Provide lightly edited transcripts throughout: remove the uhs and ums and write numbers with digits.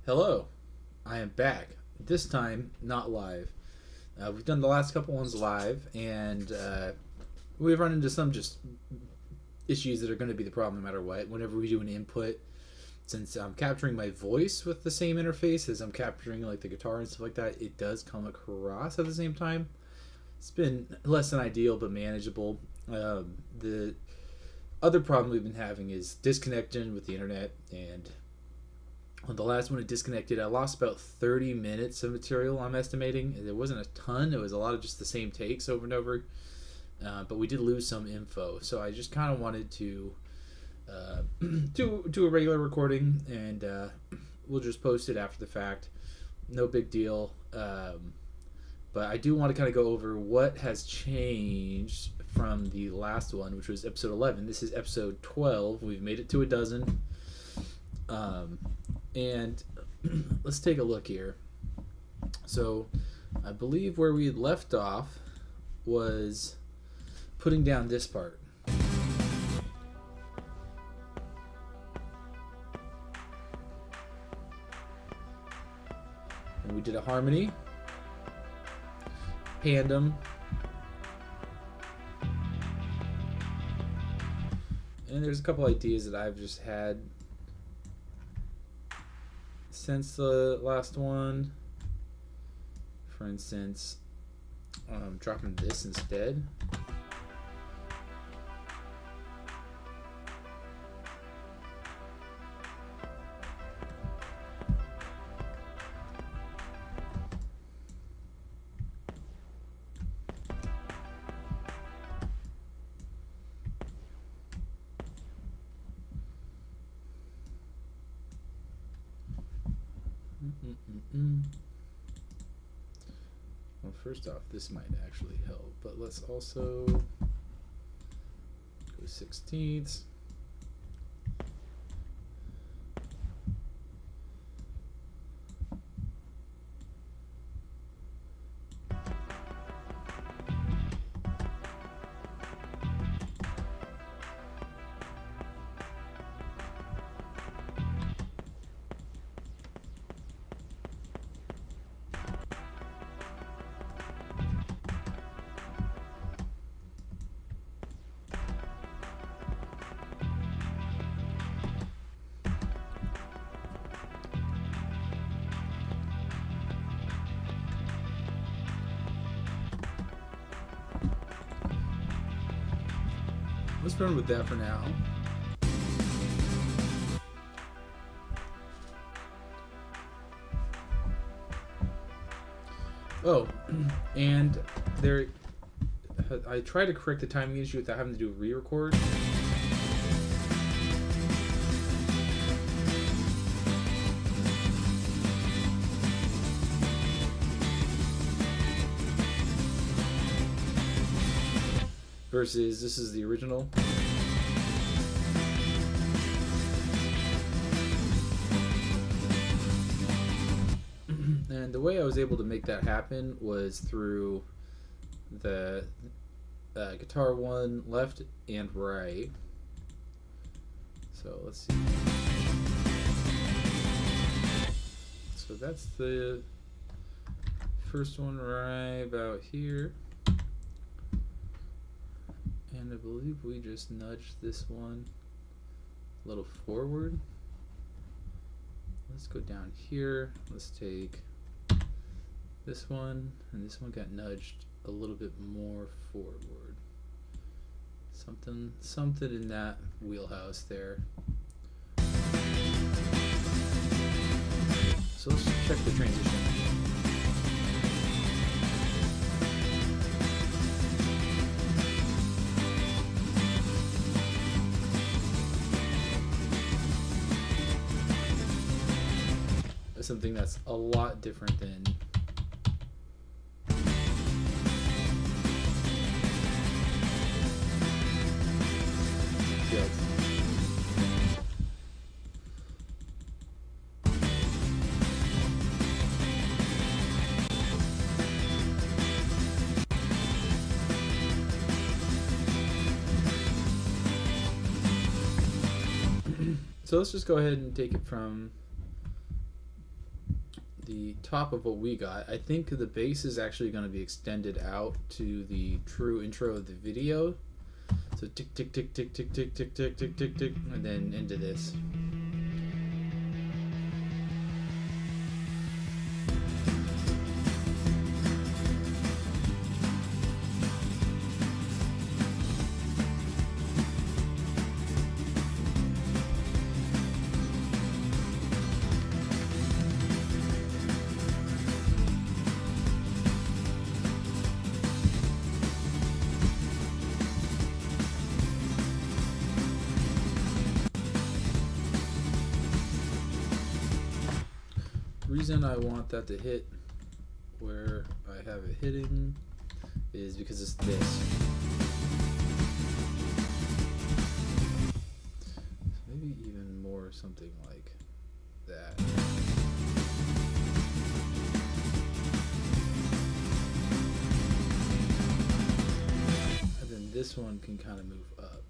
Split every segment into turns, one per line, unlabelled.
Hello, I am back. This time, not live. We've done the last couple ones live, and we've run into some just issues that are going to be the problem no matter what. Whenever we do an input, since I'm capturing my voice with the same interface as I'm capturing like the guitar and stuff like that, it does come across at the same time. It's been less than ideal, but manageable. The other problem we've been having is disconnecting with the internet, and on the last one it disconnected. I lost about 30 minutes of material, I'm estimating. There wasn't a ton, it was a lot of just the same takes over and over. But we did lose some info, so I just kind of wanted to do a regular recording, and we'll just post it after the fact. No big deal. But I do want to kind of go over what has changed from the last one, which was episode 11. This is episode 12. We've made it to a dozen. And let's take a look here. So I believe where we had left off was putting down this part. And we did a harmony, panned them, and there's a couple ideas that I've just had since the last one. For instance, dropping this instead. Well, first off, this might actually help, but let's also go 16ths. Let's run with that for now. Oh, and there, I tried to correct the timing issue without having to do a re-record. Versus this is the original. And the way I was able to make that happen was through the guitar one left and right. So let's see. So that's the first one right about here. And I believe we just nudged this one a little forward. Let's go down here. Let's take this one, and this one got nudged a little bit more forward. Something in that wheelhouse there. So let's check the transition. Something that's a lot different than so let's just go ahead and take it from the top of what we got. I think the bass is actually going to be extended out to the true intro of the video. So tick tick tick tick tick tick tick tick tick tick tick, and then into this. Reason I want that to hit where I have it hitting is because it's this. So maybe even more something like that. And then this one can kind of move up.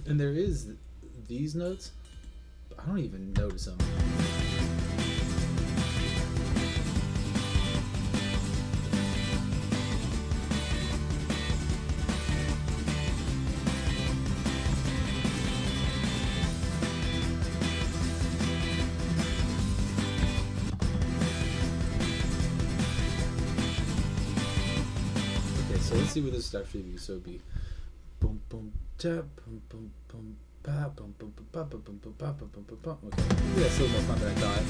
And there is these notes, but I don't even notice them. Okay, so let's see what this stuff should be. So it'd be boom boom tap boom boom boom pa boom boom boom pa boom boom boom pa boom boom boom pa. Okay, maybe that's a little more fun than I thought.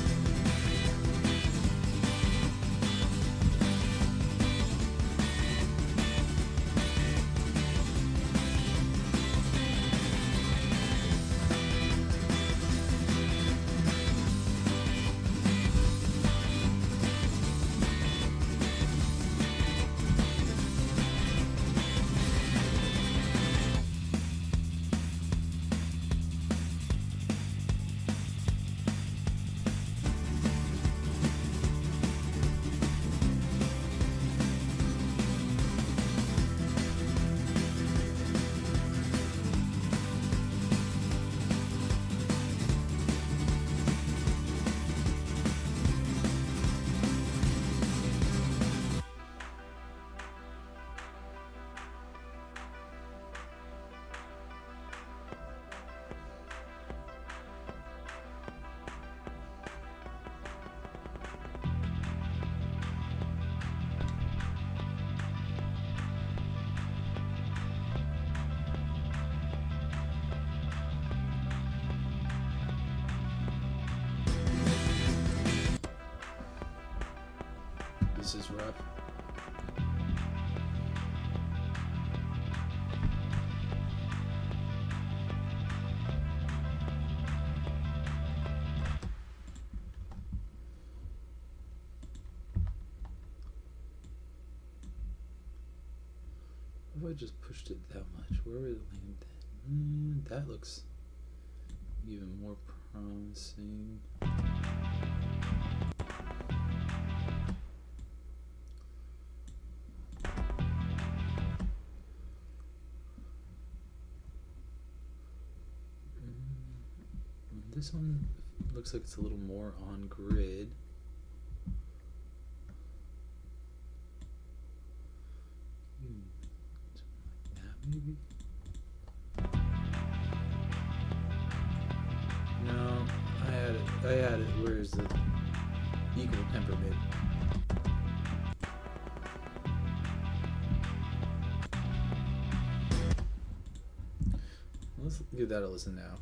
This is rough. What if I just pushed it that much? Where would it land then? That looks even more promising. This one looks like it's a little more on grid. Something like that maybe? No, I had it. Where's the equal temperament? Let's give that a listen now.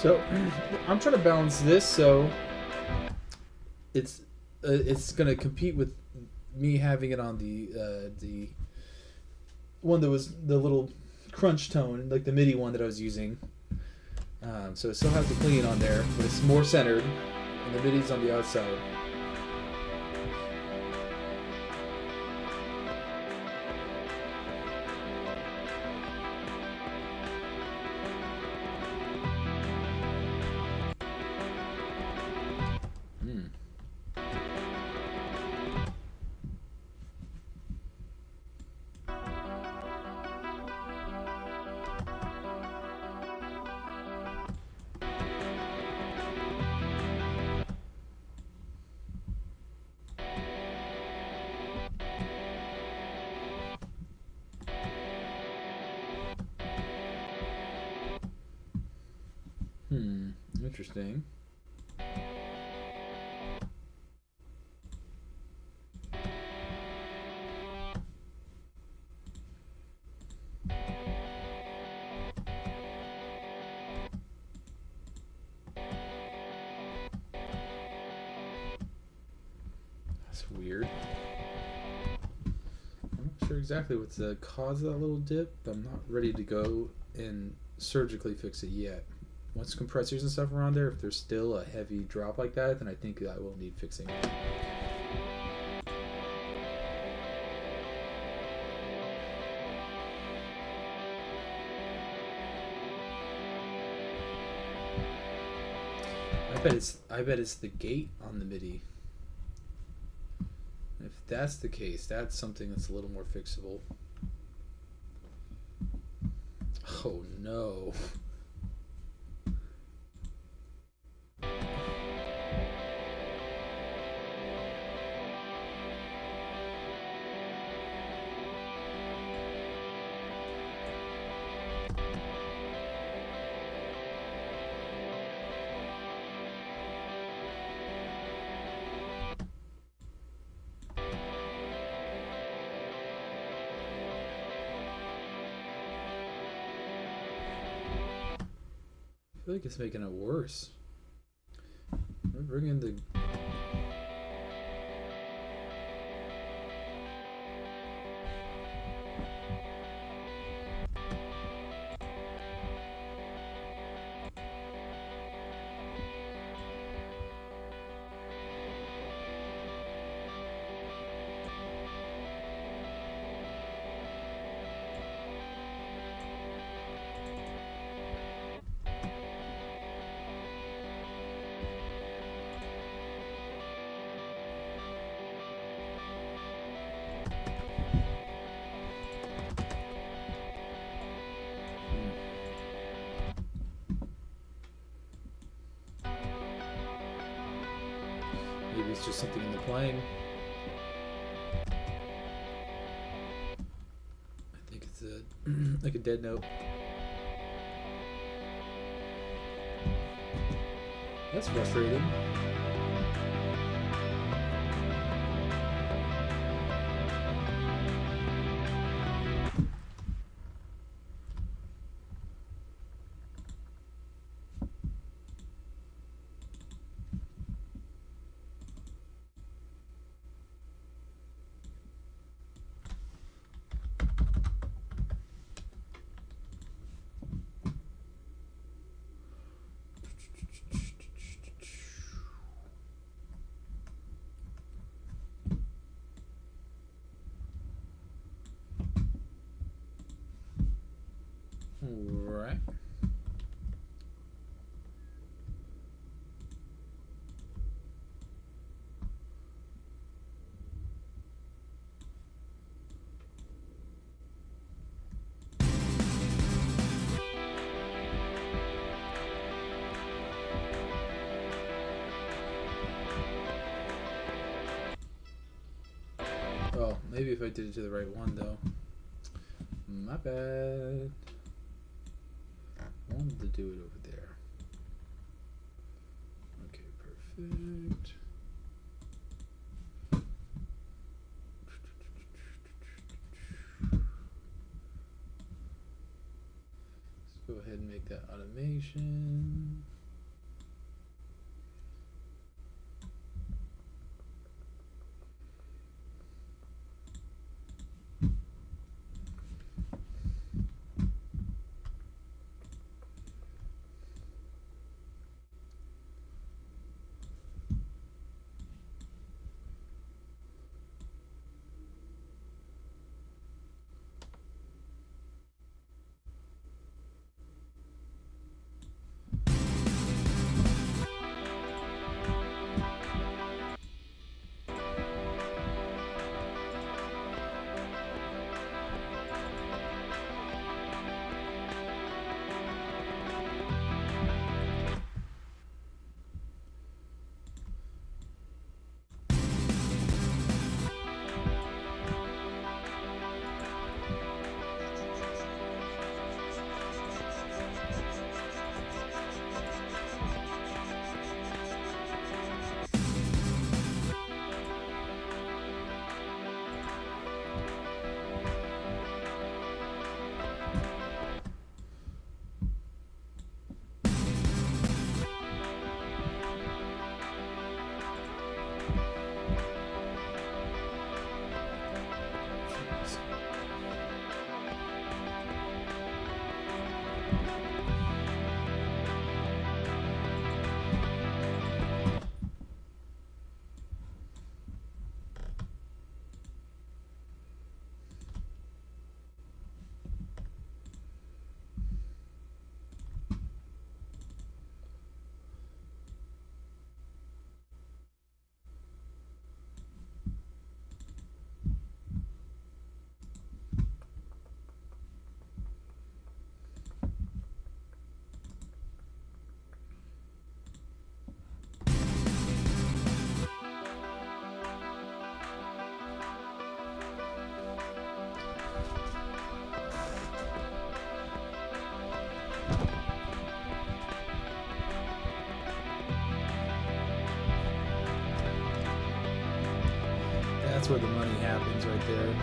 So I'm trying to balance this so it's gonna compete with me having it on the one that was the little crunch tone, like the MIDI one that I was using. So it still has the clean on there, but it's more centered, and the MIDI's on the outside. Interesting. That's weird. I'm not sure exactly what's the cause of that little dip, but I'm not ready to go and surgically fix it yet. Once compressors and stuff are on there, if there's still a heavy drop like that, then I think I will need fixing. I bet it's the gate on the MIDI. If that's the case, that's something that's a little more fixable. Oh no. I feel like it's making it worse. Bring in the... Maybe it's just something in the playing. I think it's like a dead note. That's frustrating. Right. Oh, maybe if I did it to the right one though. My bad. I wanted to do it over there. Okay, perfect. Let's go ahead and make that automation. That's where the money happens right there.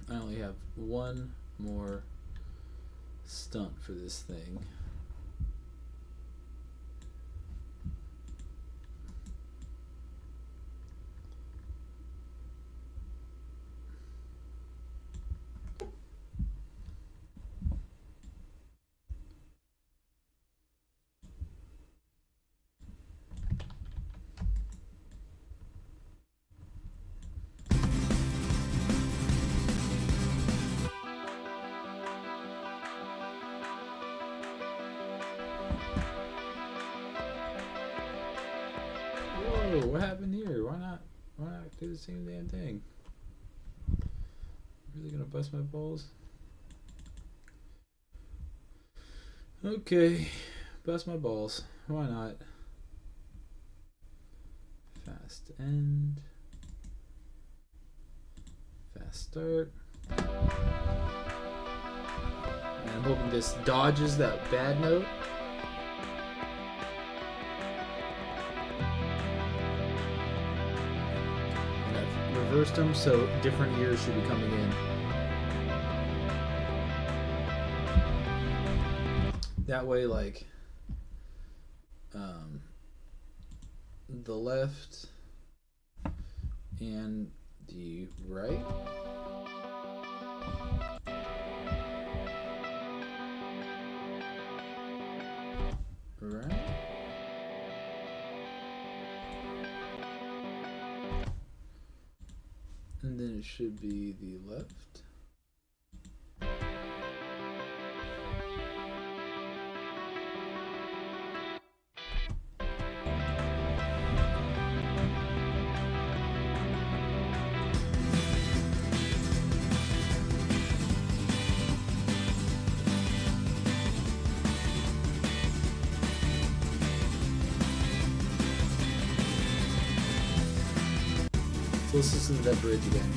I only have one more stunt for this thing. Whoa, what happened here? Why not do the same damn thing? Really gonna bust my balls? Okay, bust my balls. Why not? Fast end. Fast start. And I'm hoping this dodges that bad note. And I've reversed them so different ears should be coming in. That way, like, the left and the right. Right. And then it should be the left. So let's listen to that bridge again.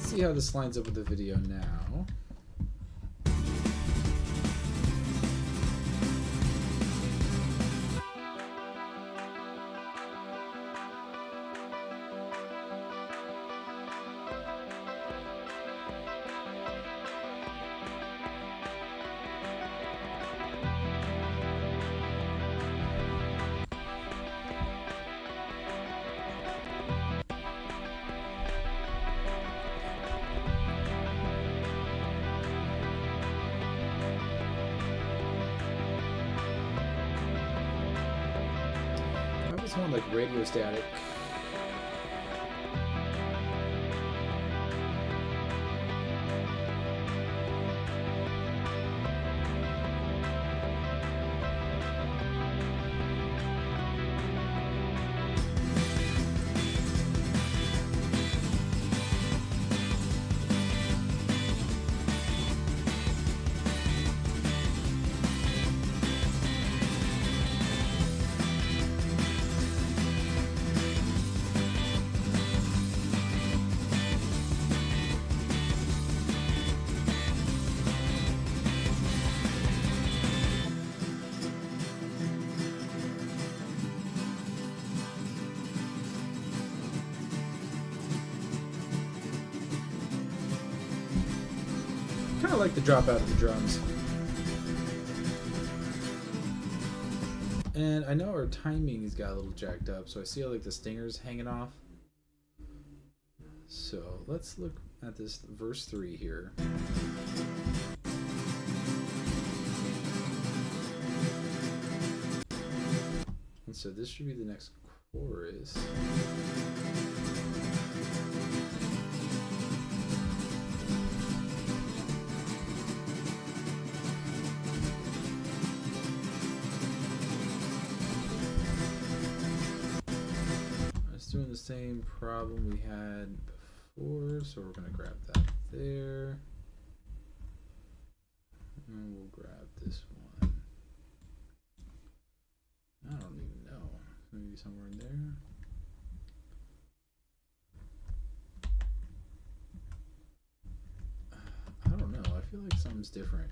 See how this lines up with the video now. someone like radio static. Kind of like the drop out of the drums. And I know our timing's got a little jacked up, so I see like the stingers hanging off. So let's look at this verse 3 here. And so this should be the next chorus. Doing the same problem we had before, so we're going to grab that there. And we'll grab this one. I don't even know. Maybe somewhere in there. I don't know. I feel like something's different.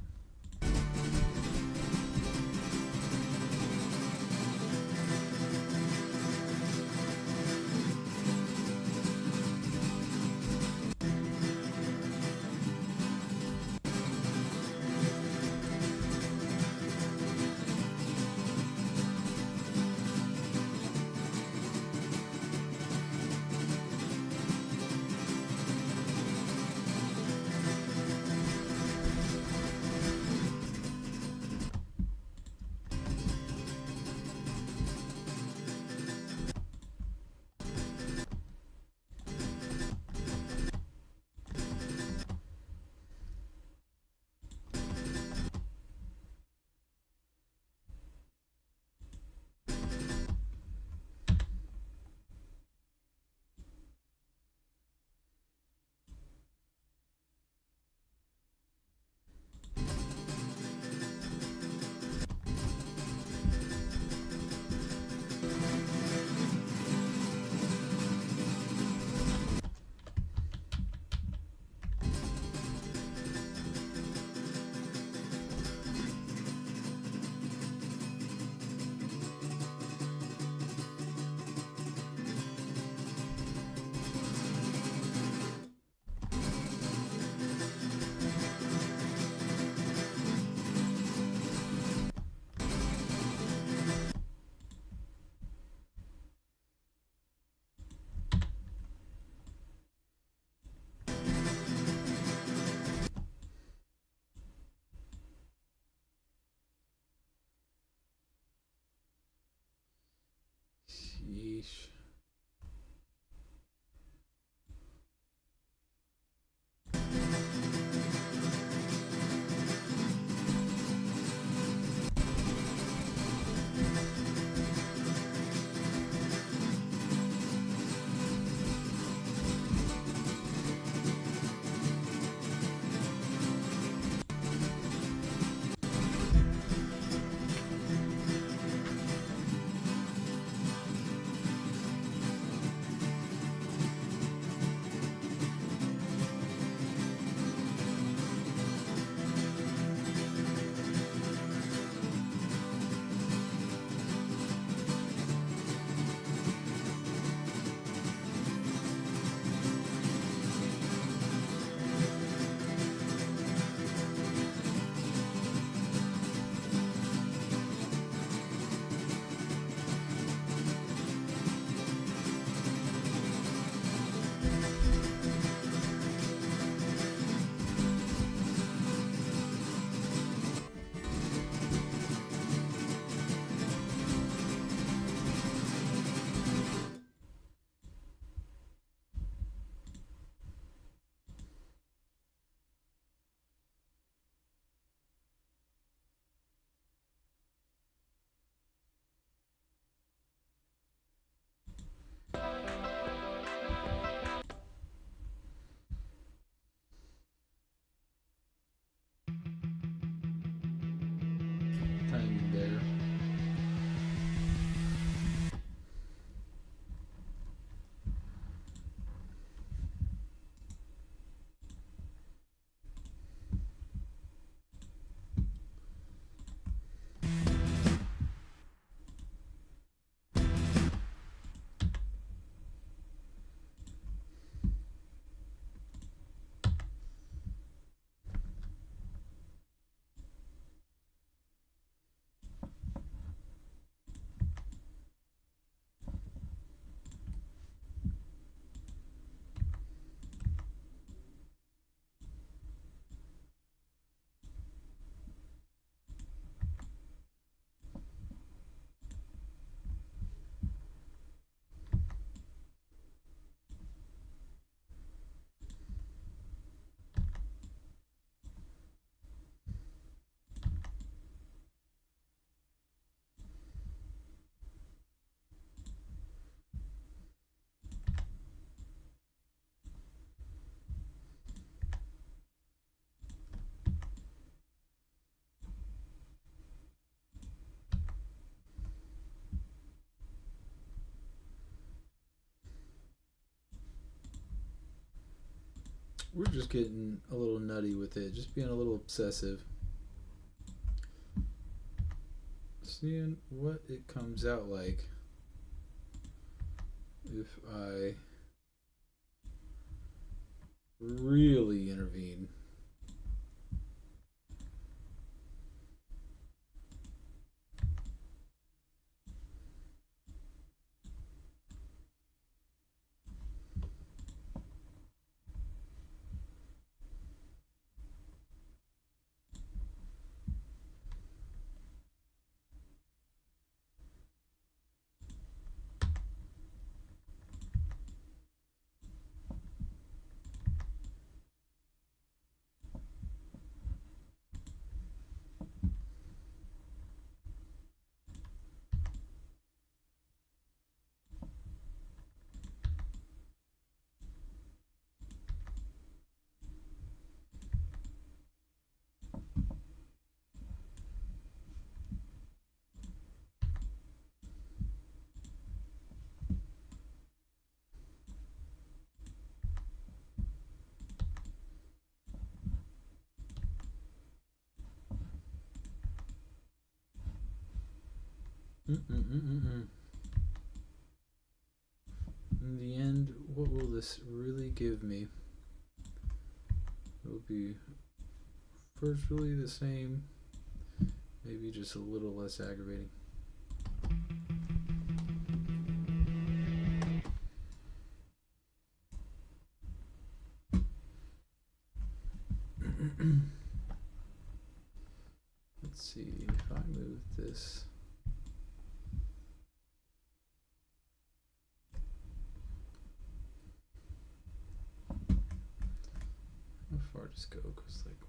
Yeesh. we're just getting a little nutty with it, just being a little obsessive. Seeing what it comes out like if I really intervene. In the end, what will this really give me? It will be virtually the same, maybe just a little less aggravating. Let's see if I move this. How far does it go? Because like that.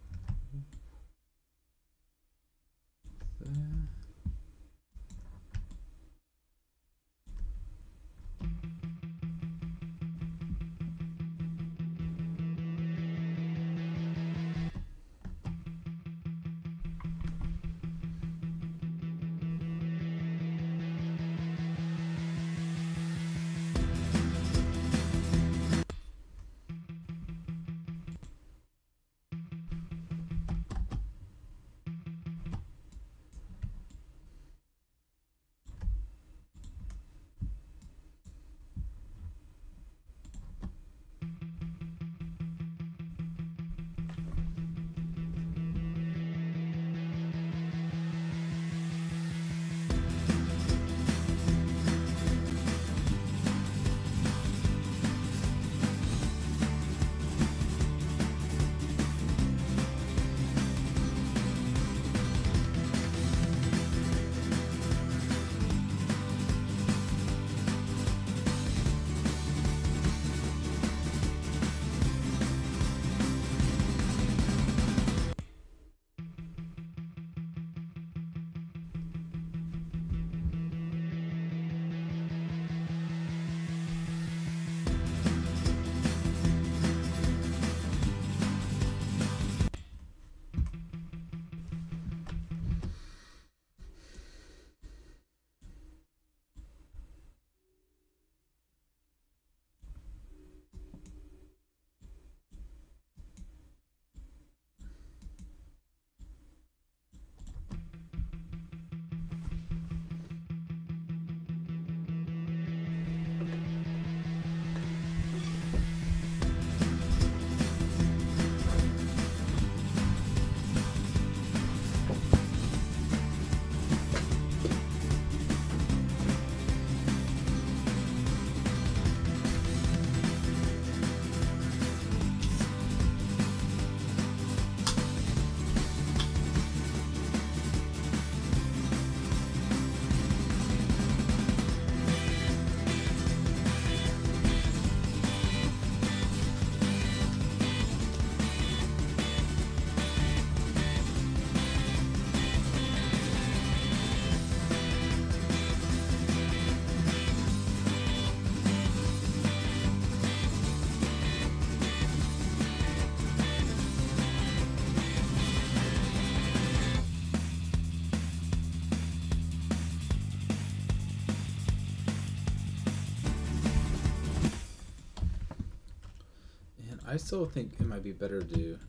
I still think it might be better to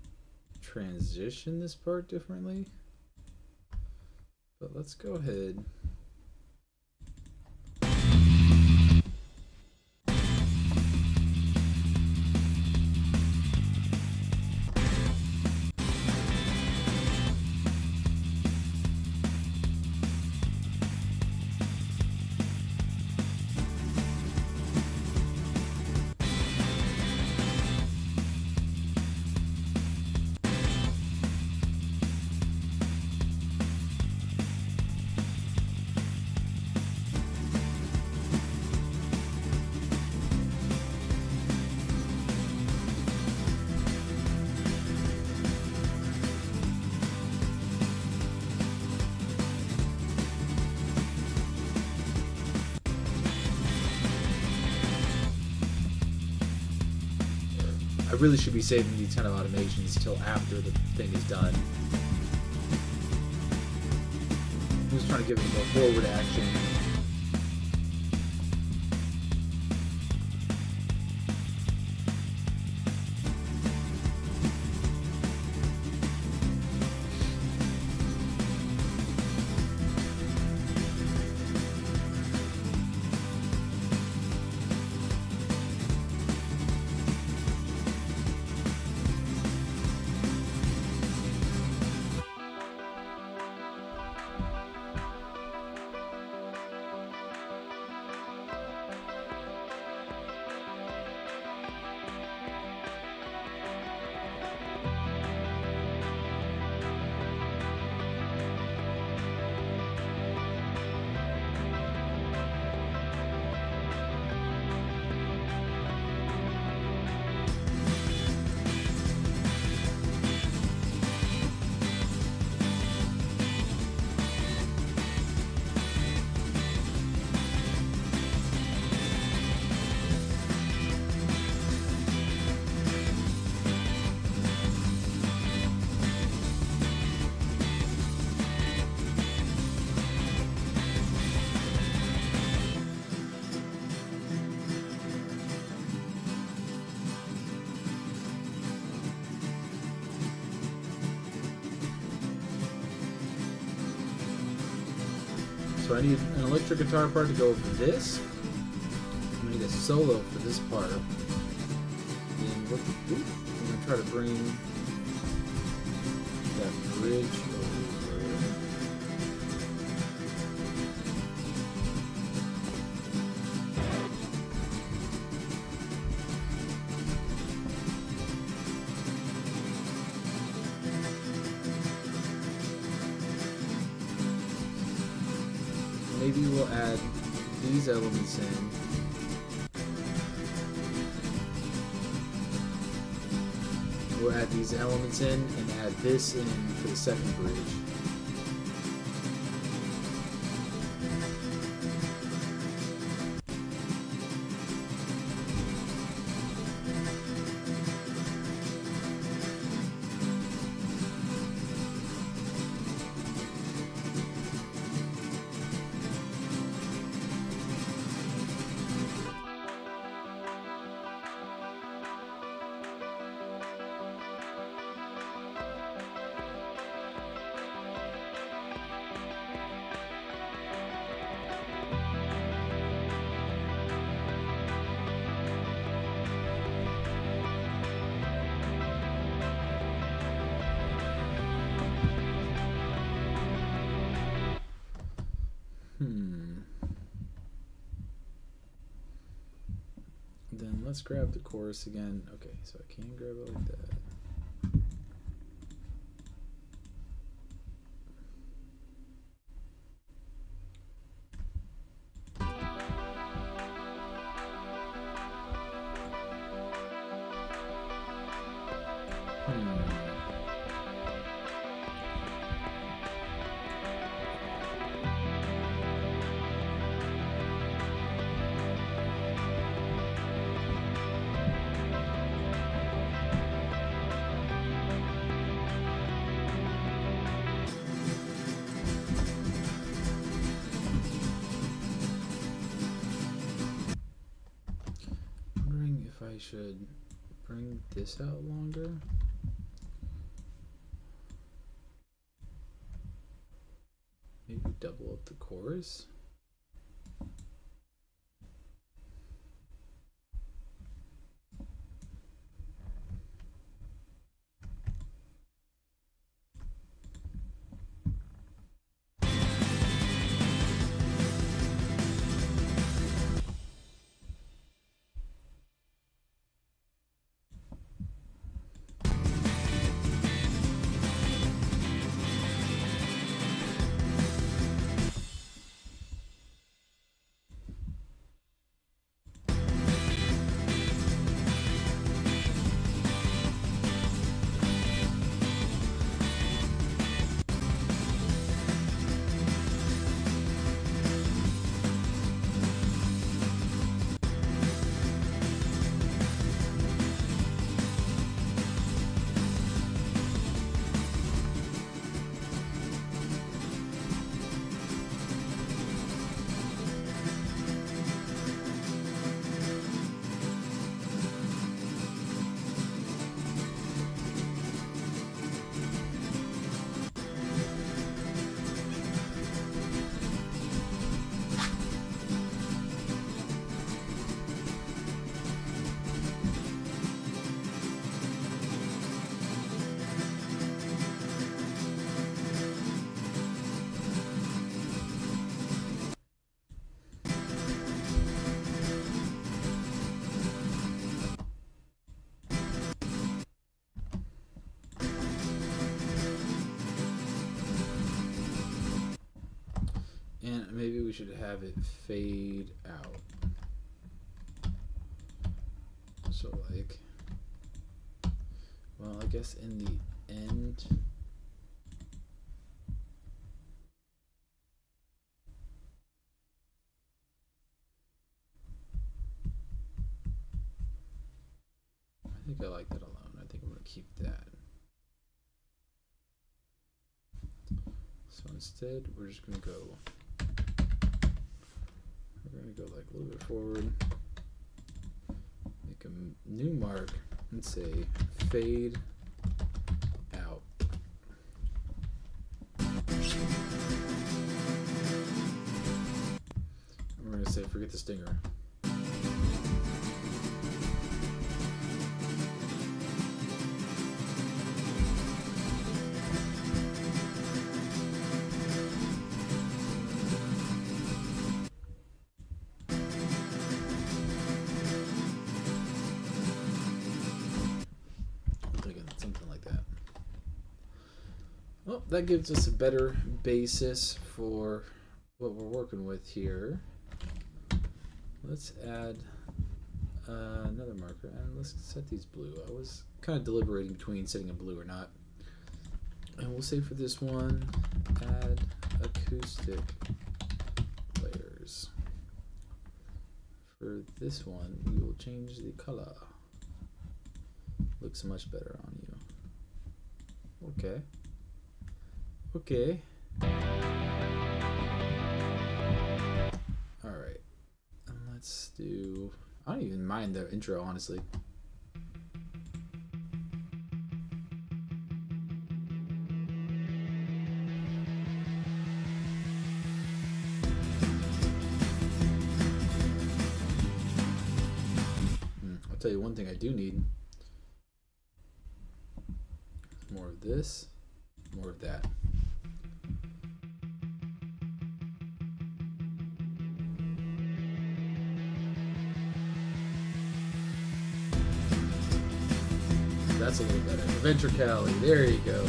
transition this part differently. But let's go ahead. I really should be saving these kind of automations till after the thing is done. I'm just trying to give it more forward action. So I need an electric guitar part to go over this. I need a solo for this part. And what, I'm going to try to bring that bridge over there. Maybe we'll add these elements in. We'll add these elements in and add this in for the second bridge. Then let's grab the chorus again. Okay, so I can grab it like that. I should bring this out longer. Maybe double up the chorus. And maybe we should have it fade out. So like, well, I guess in the end, I think I like that alone. I think I'm gonna keep that. So instead, we're just gonna go. We're gonna go like a little bit forward. Make a new mark and say fade out. And we're gonna say forget the stinger. Well, that gives us a better basis for what we're working with here. Let's add another marker and let's set these blue. I was kind of deliberating between setting a blue or not. And we'll say for this one, add acoustic layers. For this one, we will change the color. Looks much better on you. Okay. Okay. Alright. And let's do... I don't even mind the intro, honestly. I'll tell you one thing I do need. More of this, more of that. That's a little better. Ventricality, there you go.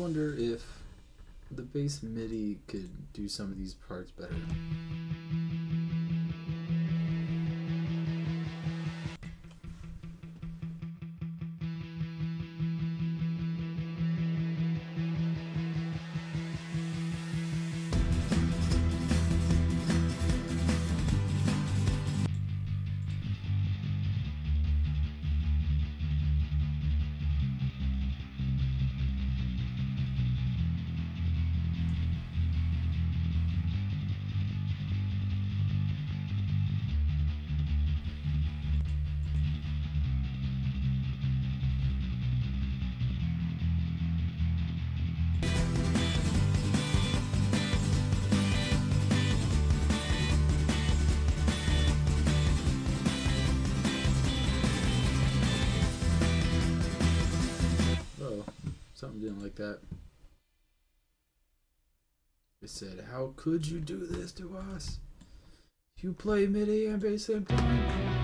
wonder if the bass MIDI could do some of these parts better. Something didn't like that. It said, "How could you do this to us? You play MIDI and bass and prime."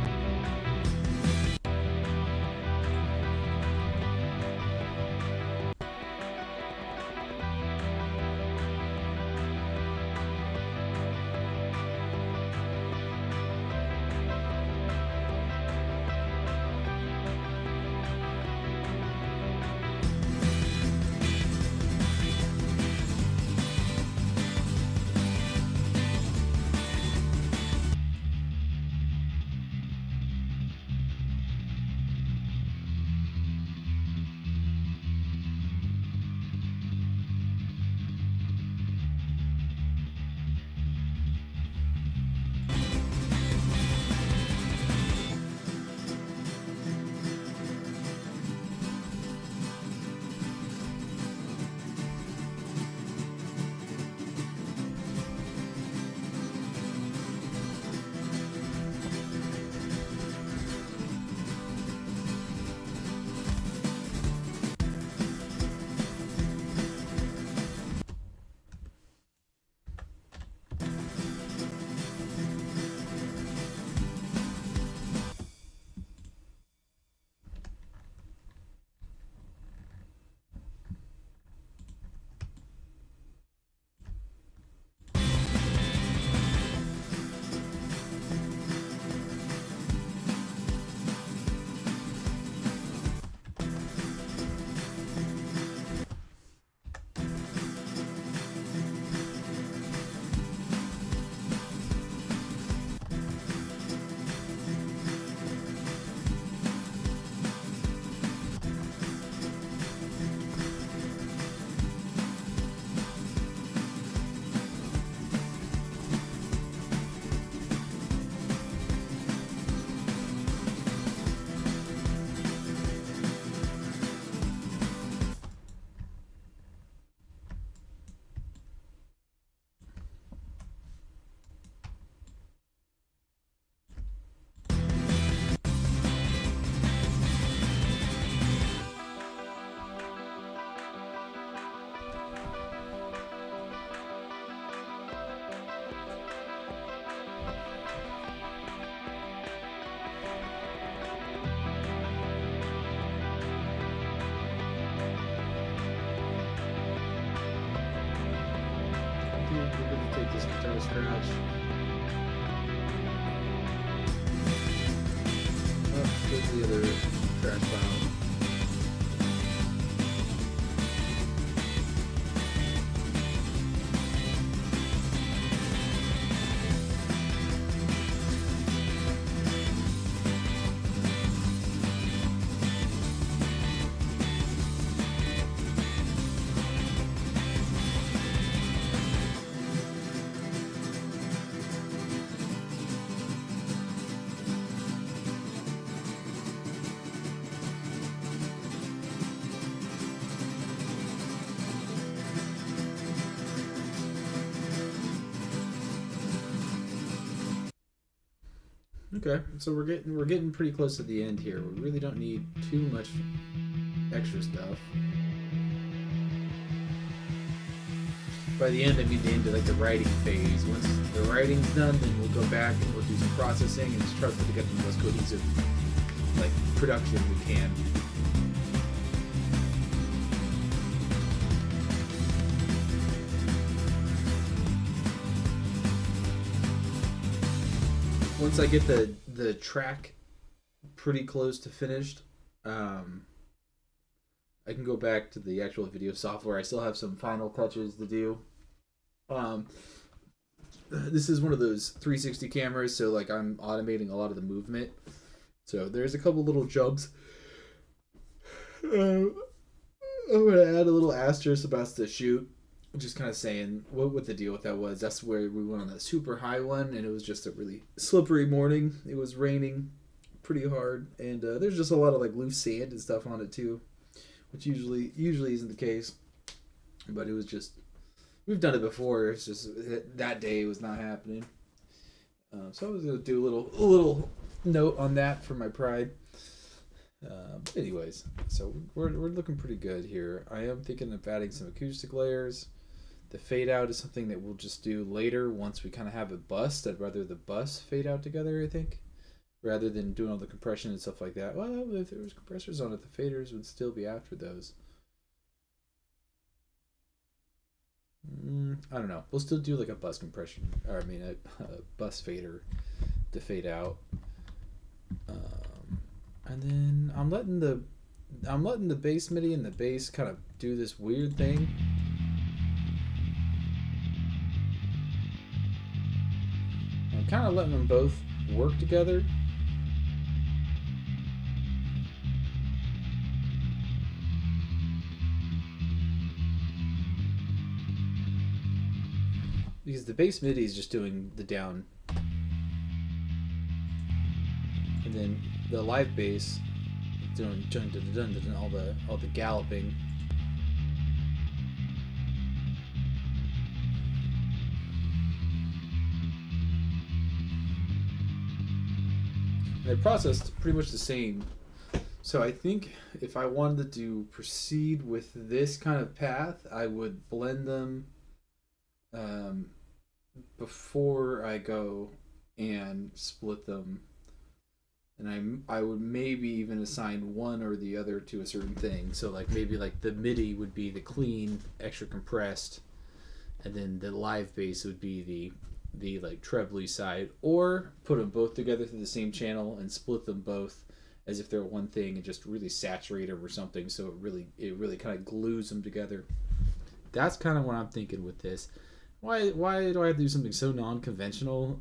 Take this guitar scratch. Oh, there's the other trash pile. Okay, so we're getting pretty close to the end here. We really don't need too much extra stuff. By the end, I mean the end of like the writing phase. Once the writing's done, then we'll go back and we'll do some processing and just try to get the most cohesive like production we can. once I get the track pretty close to finished, I can go back to the actual video software. I still have some final touches to do. This is one of those 360 cameras, so like I'm automating a lot of the movement. So there's a couple little jumps. I'm gonna add a little asterisk about the shoot, just kind of saying what the deal with that was. That's where we went on that super high one, and it was just a really slippery morning. It was raining pretty hard, and there's just a lot of like loose sand and stuff on it too, which usually isn't the case. But it was just, we've done it before. It's just that day was not happening. So I was gonna do a little note on that for my pride. Anyways, so we're looking pretty good here. I am thinking of adding some acoustic layers. The fade out is something that we'll just do later once we kind of have it bust. I'd rather the bus fade out together, I think, rather than doing all the compression and stuff like that. Well, if there was compressors on it, the faders would still be after those. I don't know. We'll still do like a bus compression, or I mean a bus fader to fade out. And then I'm letting the bass MIDI and the bass kind of do this weird thing. I'm kind of letting them both work together. Because the bass MIDI is just doing the down. And then the live bass doing dun dun dun dun dun, all the galloping. And they're processed pretty much the same. So I think if I wanted to proceed with this kind of path, I would blend them before I go and split them. And I would maybe even assign one or the other to a certain thing. So like maybe like the MIDI would be the clean, extra compressed, and then the live bass would be the like trebly side, or put them both together through the same channel and split them both as if they're one thing and just really saturate them or something, so it really kind of glues them together. That's kind of what I'm thinking with this. Why do I have to do something so non-conventional?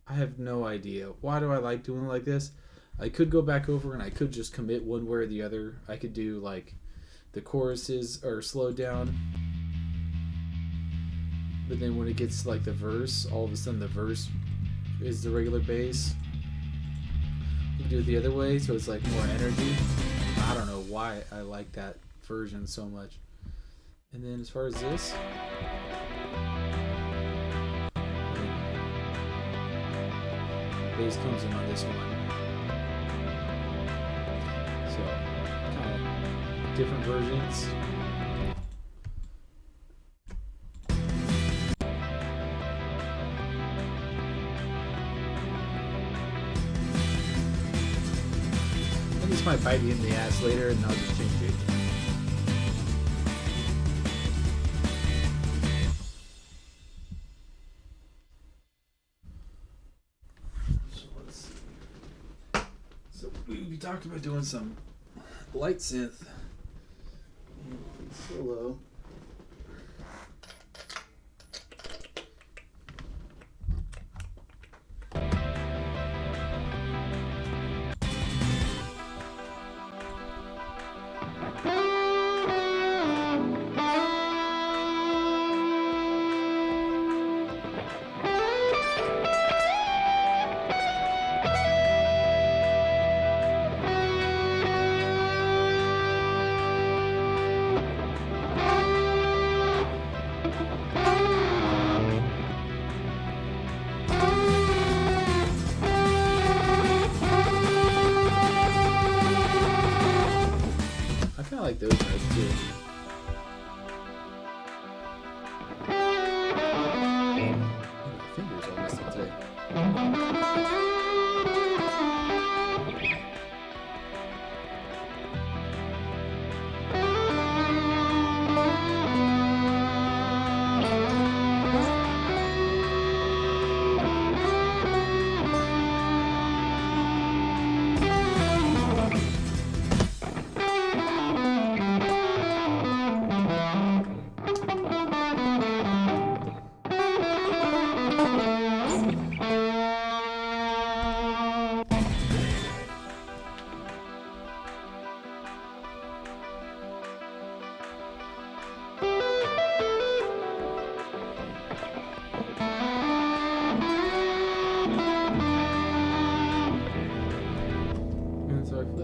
I have no idea. Why do I like doing it like this? I could go back over and I could just commit one way or the other. I could do like the choruses are slowed down, but then when it gets like the verse, all of a sudden the verse is the regular bass. You can do it the other way, so it's like more energy. I don't know why I like that version so much. And then as far as this, bass comes in on this one. So, kind of different versions. And this might bite me in the ass later, and I'll just change it. We talked about doing some light synth solo.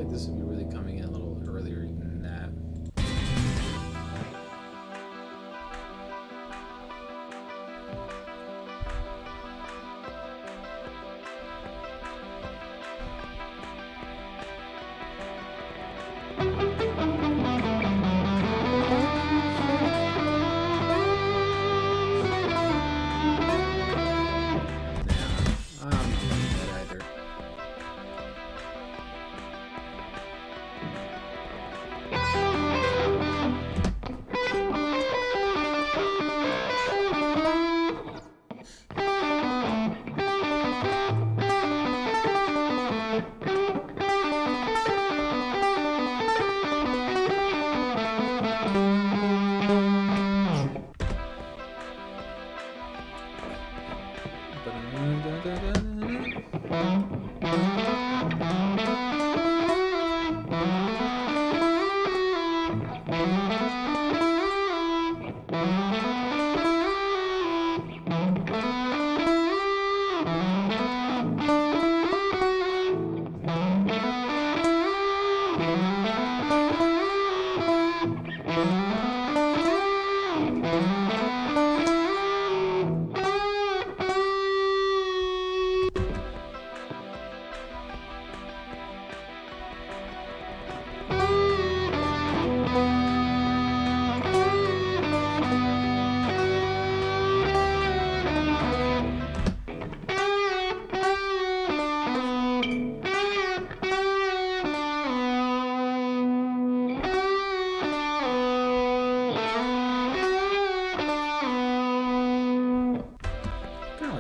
like this would be really coming in a little earlier than that.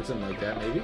Something like that, maybe.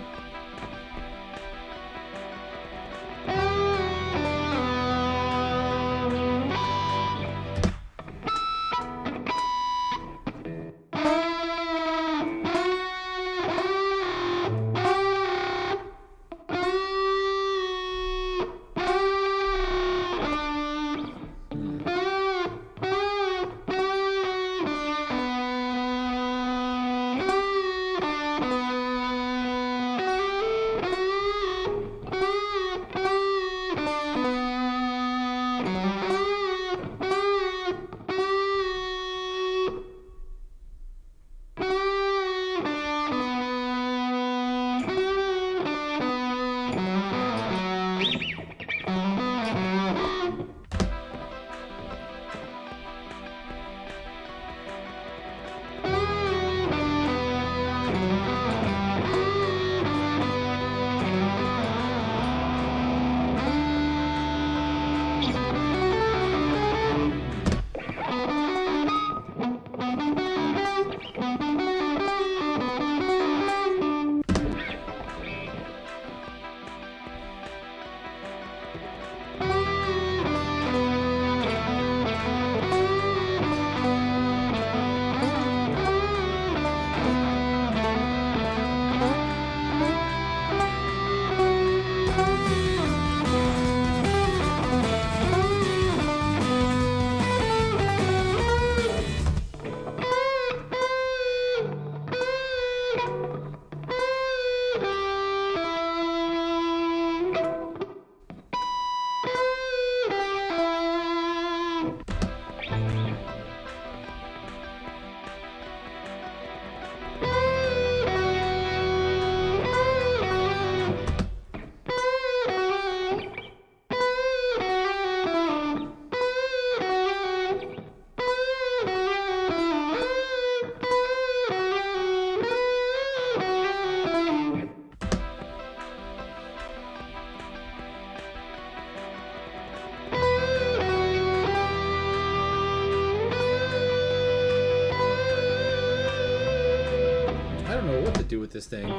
Do with this thing.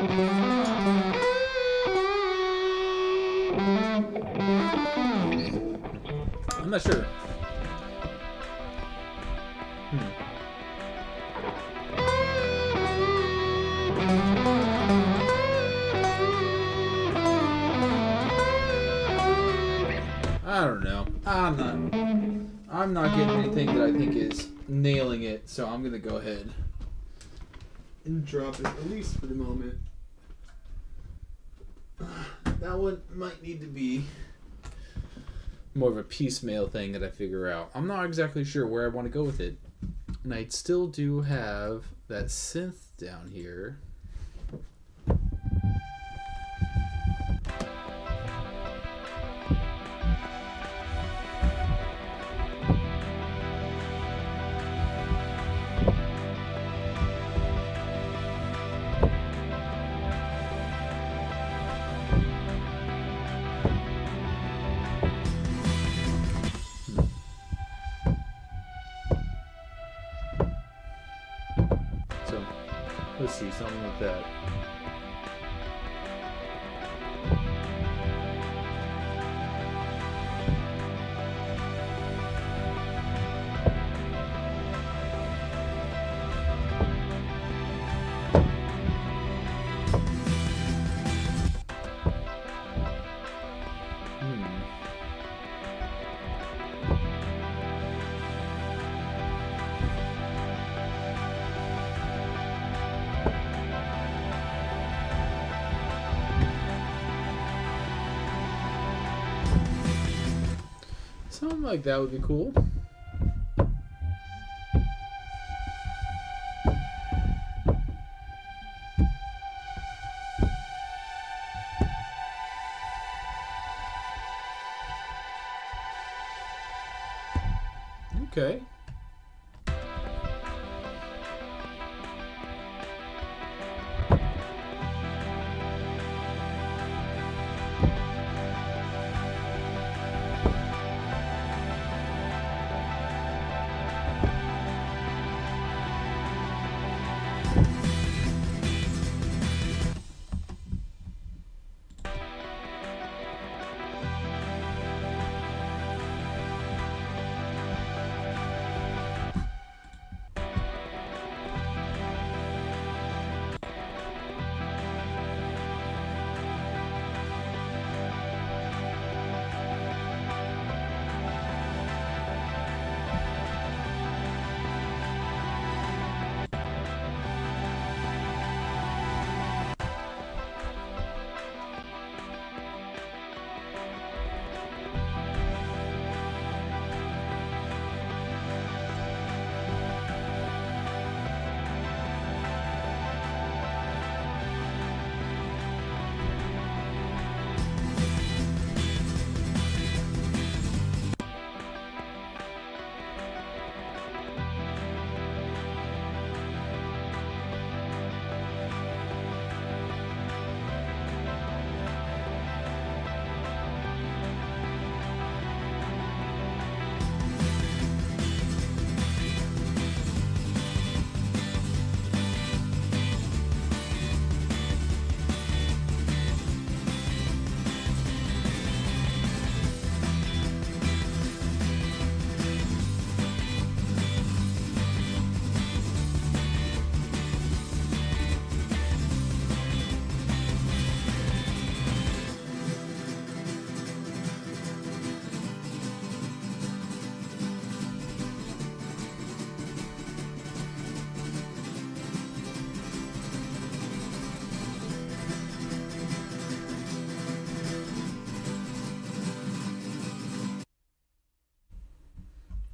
I'm not sure. I don't know. I'm not getting anything that I think is nailing it, so I'm gonna go ahead and drop it, at least for the moment. That one might need to be more of a piecemeal thing that I figure out. I'm not exactly sure where I want to go with it. And I still do have that synth down here. So, let's see, something like that. Something like that would be cool. Okay.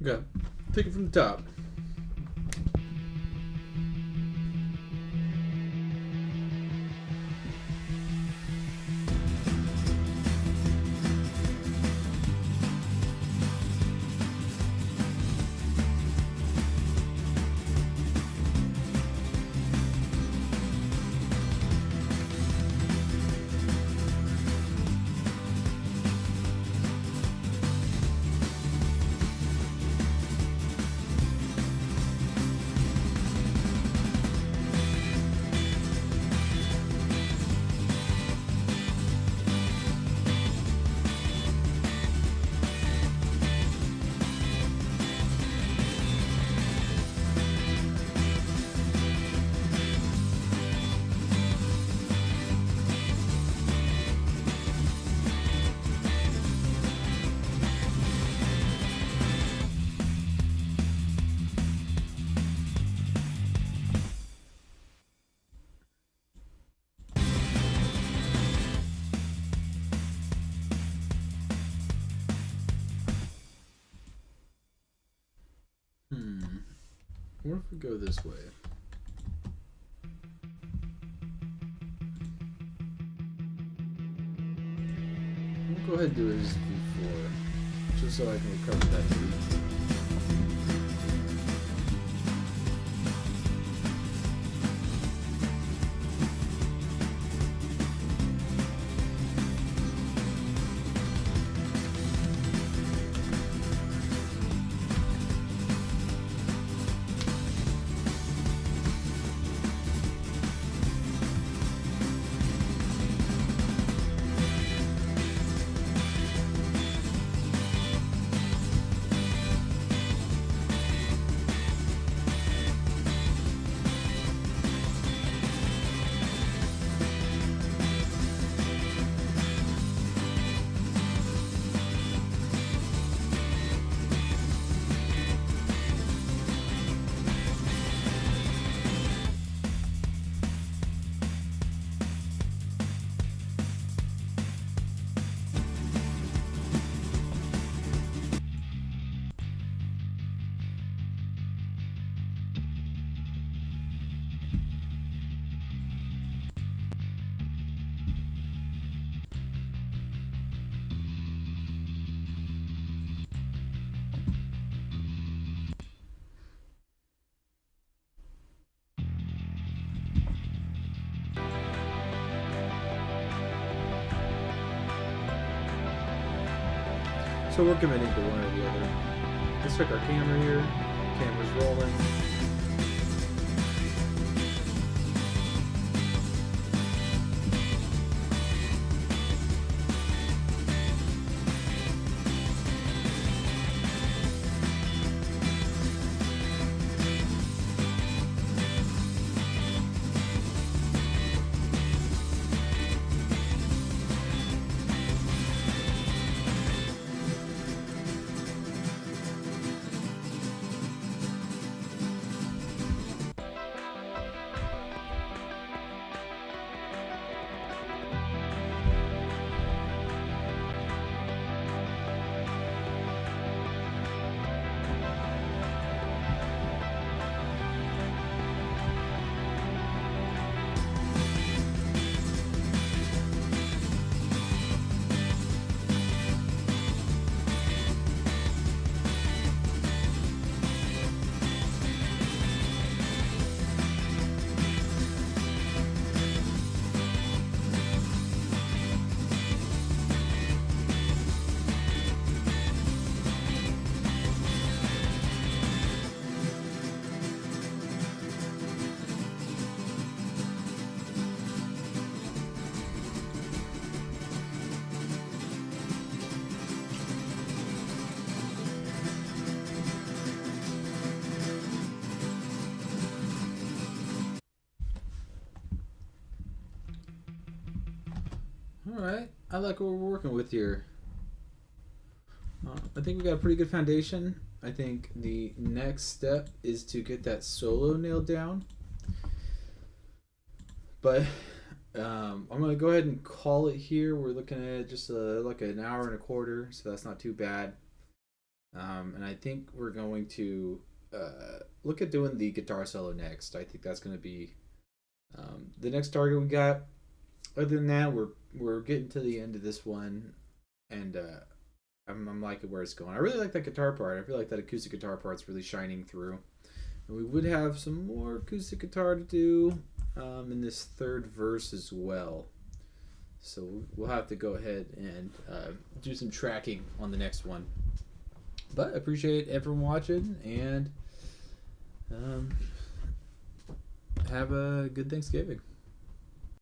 Okay, take it from the top. What if we go this way? We'll go ahead and do it as before, just so I can recover that beat. So we're committing to one or the other. Let's check our camera here. Camera's rolling. Alright, I like what we're working with here. I think we got a pretty good foundation. I think the next step is to get that solo nailed down. But I'm going to go ahead and call it here. We're looking at just like an hour and a quarter, so that's not too bad. And I think we're going to look at doing the guitar solo next. I think that's going to be the next target we got. Other than that, we're getting to the end of this one, and I'm liking where it's going. I really like that guitar part. I feel like that acoustic guitar part's really shining through. And we would have some more acoustic guitar to do in this third verse as well. So we'll have to go ahead and do some tracking on the next one. But I appreciate everyone watching, and have a good Thanksgiving.